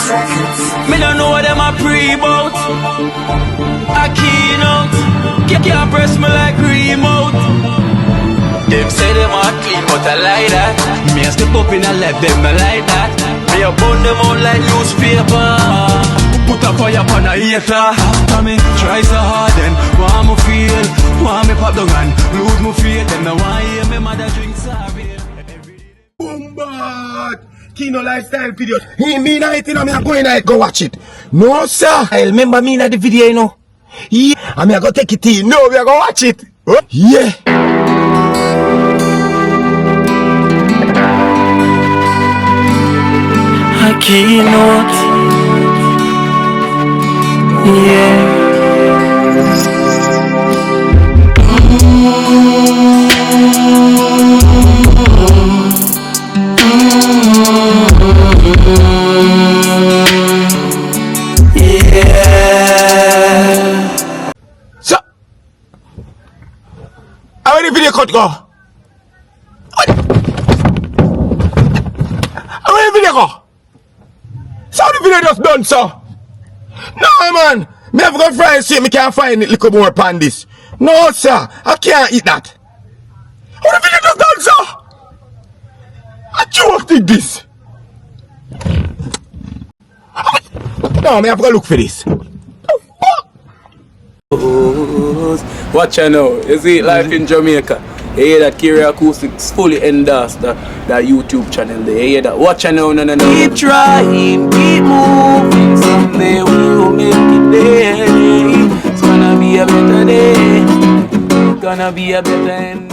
Me don't know what them a pre-bout. Akeynote, can't press me like remote. Them say them a clean, but I like that. Me a step up in a left, them I like that. Me a burn them out like newspaper. Put a fire upon a hater. After me try so hard, then want me feel, want me pop down and lose me faith. Them no want hear me mother drink sorry. Bombard! Kino lifestyle video. He mean it, you know, me a going to go watch it. No, sir. I remember me in the video, you know. Yeah. I mean, I go take it in. No, we are going to watch it. Oh. Yeah. Akeynote. Yeah. So, how many video cut go? How many video go? So the video just done, so. No, man. Me have got friends say me can't find it little more pan this. No, sir. I can't eat that. How the video just done, sir? I joke did this. No, me have to look for this. Watch out now. You see life in Jamaica. You hear that Kerry Acoustics fully endorsed that YouTube channel there. You hear that? Watch out now, no. Keep trying, keep moving. Someday we will make it there. It's gonna be a better day. Gonna be a better end.